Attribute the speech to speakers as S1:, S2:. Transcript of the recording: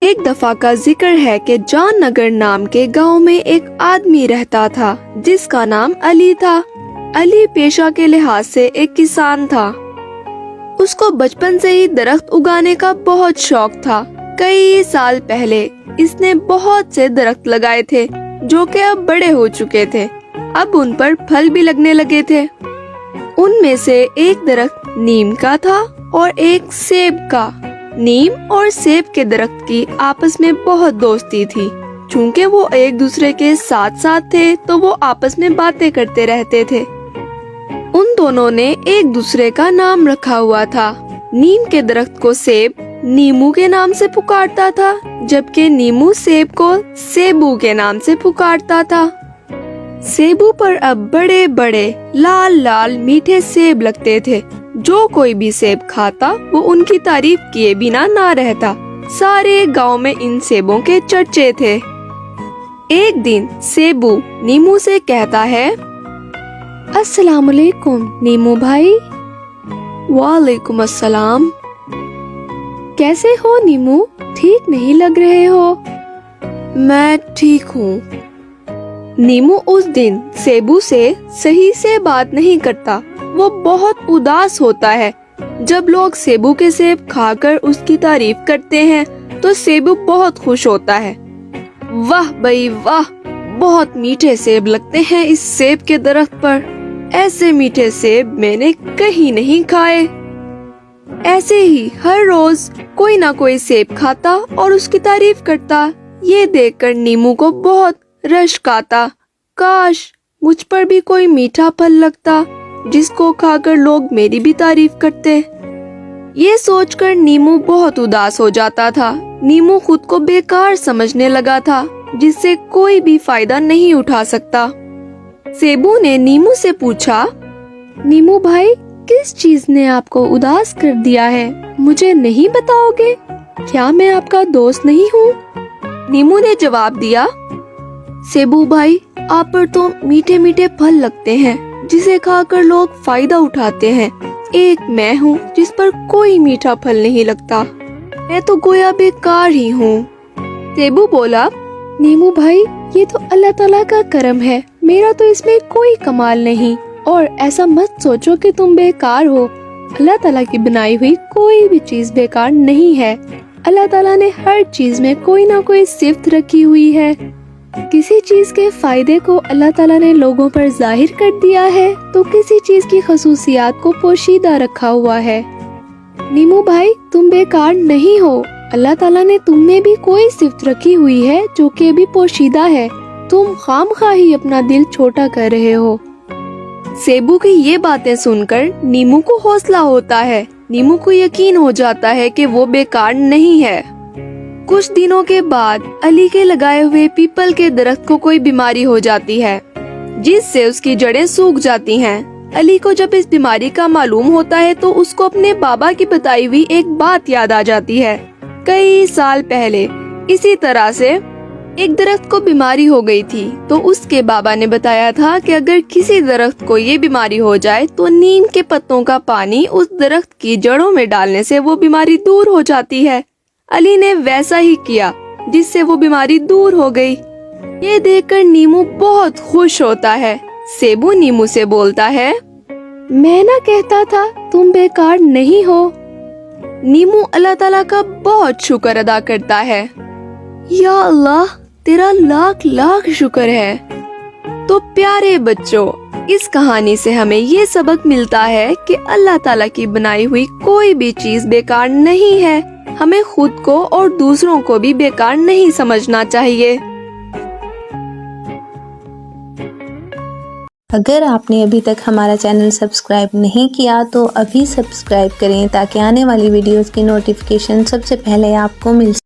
S1: ایک دفعہ کا ذکر ہے کہ جان نگر نام کے گاؤں میں ایک آدمی رہتا تھا جس کا نام علی تھا۔ علی پیشہ کے لحاظ سے ایک کسان تھا۔ اس کو بچپن سے ہی درخت اگانے کا بہت شوق تھا۔ کئی سال پہلے اس نے بہت سے درخت لگائے تھے جو کہ اب بڑے ہو چکے تھے۔ اب ان پر پھل بھی لگنے لگے تھے۔ ان میں سے ایک درخت نیم کا تھا اور ایک سیب کا۔ نیم اور سیب کے درخت کی آپس میں بہت دوستی تھی۔ چونکہ وہ ایک دوسرے کے ساتھ ساتھ تھے تو وہ آپس میں باتیں کرتے رہتے تھے۔ ان دونوں نے ایک دوسرے کا نام رکھا ہوا تھا۔ نیم کے درخت کو سیب نیمو کے نام سے پکارتا تھا، جبکہ نیمو سیب کو سیبو کے نام سے پکارتا تھا۔ سیبو پر اب بڑے بڑے لال لال میٹھے سیب لگتے تھے۔ جو کوئی بھی سیب کھاتا وہ ان کی تعریف کیے بنا نہ رہتا۔ سارے گاؤں میں ان سیبوں کے چرچے تھے۔ ایک دن سیبو نیمو سے کہتا ہے، السلام علیکم نیمو بھائی۔ وعلیکم السلام۔ کیسے ہو نیمو؟ ٹھیک نہیں لگ رہے ہو۔ میں ٹھیک ہوں۔ نیمو اس دن سیبو سے صحیح سے بات نہیں کرتا۔ وہ بہت اداس ہوتا ہے۔ جب لوگ سیبو کے سیب کھا کر اس کی تعریف کرتے ہیں تو سیبو بہت خوش ہوتا ہے۔ واہ بھائی واہ، بہت میٹھے سیب لگتے ہیں اس سیب کے درخت پر۔ ایسے میٹھے سیب میں نے کہیں نہیں کھائے۔ ایسے ہی ہر روز کوئی نہ کوئی سیب کھاتا اور اس کی تعریف کرتا۔ یہ دیکھ کر نیمو کو بہت رشک آتا۔ کاش مجھ پر بھی کوئی میٹھا پھل لگتا جس کو کھا کر لوگ میری بھی تعریف کرتے۔ یہ سوچ کر نیمو بہت اداس ہو جاتا تھا۔ نیمو خود کو بیکار سمجھنے لگا تھا جس سے کوئی بھی فائدہ نہیں اٹھا سکتا۔ سیبو نے نیمو سے پوچھا، نیمو بھائی کس چیز نے آپ کو اداس کر دیا ہے؟ مجھے نہیں بتاؤ گے؟ کیا میں آپ کا دوست نہیں ہوں؟ نیمو نے جواب دیا، سیبو بھائی آپ پر تو میٹھے میٹھے پھل لگتے ہیں جسے کھا کر لوگ فائدہ اٹھاتے ہیں۔ ایک میں ہوں جس پر کوئی میٹھا پھل نہیں لگتا۔ میں تو گویا بیکار ہی ہوں۔ سیبو بولا، نیمو بھائی یہ تو اللہ تعالیٰ کا کرم ہے، میرا تو اس میں کوئی کمال نہیں۔ اور ایسا مت سوچو کہ تم بیکار ہو۔ اللہ تعالیٰ کی بنائی ہوئی کوئی بھی چیز بیکار نہیں ہے۔ اللہ تعالیٰ نے ہر چیز میں کوئی نہ کوئی صفت رکھی ہوئی ہے۔ کسی چیز کے فائدے کو اللہ تعالیٰ نے لوگوں پر ظاہر کر دیا ہے تو کسی چیز کی خصوصیات کو پوشیدہ رکھا ہوا ہے۔ نیمو بھائی تم بیکار نہیں ہو، اللہ تعالیٰ نے تم میں بھی کوئی صفت رکھی ہوئی ہے جو کہ بھی پوشیدہ ہے۔ تم خام خواہی اپنا دل چھوٹا کر رہے ہو۔ سیبو کی یہ باتیں سن کر نیمو کو حوصلہ ہوتا ہے۔ نیمو کو یقین ہو جاتا ہے کہ وہ بیکار نہیں ہے۔ کچھ دنوں کے بعد علی کے لگائے ہوئے پیپل کے درخت کو کوئی بیماری ہو جاتی ہے جس سے اس کی جڑیں سوکھ جاتی ہیں۔ علی کو جب اس بیماری کا معلوم ہوتا ہے تو اس کو اپنے بابا کی بتائی ہوئی ایک بات یاد آ جاتی ہے۔ کئی سال پہلے اسی طرح سے ایک درخت کو بیماری ہو گئی تھی تو اس کے بابا نے بتایا تھا کہ اگر کسی درخت کو یہ بیماری ہو جائے تو نیم کے پتوں کا پانی اس درخت کی جڑوں میں ڈالنے سے وہ بیماری دور ہو جاتی ہے۔ علی نے ویسا ہی کیا جس سے وہ بیماری دور ہو گئی۔ یہ دیکھ کر نیمو بہت خوش ہوتا ہے۔ سیبو نیمو سے بولتا ہے، میں نہ کہتا تھا تم بیکار نہیں ہو۔ نیمو اللہ تعالیٰ کا بہت شکر ادا کرتا ہے۔ یا اللہ تیرا لاکھ لاکھ شکر ہے۔ تو پیارے بچوں، اس کہانی سے ہمیں یہ سبق ملتا ہے کہ اللہ تعالیٰ کی بنائی ہوئی کوئی بھی چیز بیکار نہیں ہے۔ ہمیں خود کو اور دوسروں کو بھی بیکار نہیں سمجھنا چاہیے۔
S2: اگر آپ نے ابھی تک ہمارا چینل سبسکرائب نہیں کیا تو ابھی سبسکرائب کریں تاکہ آنے والی ویڈیوز کی نوٹیفیکیشن سب سے پہلے آپ کو مل سکے۔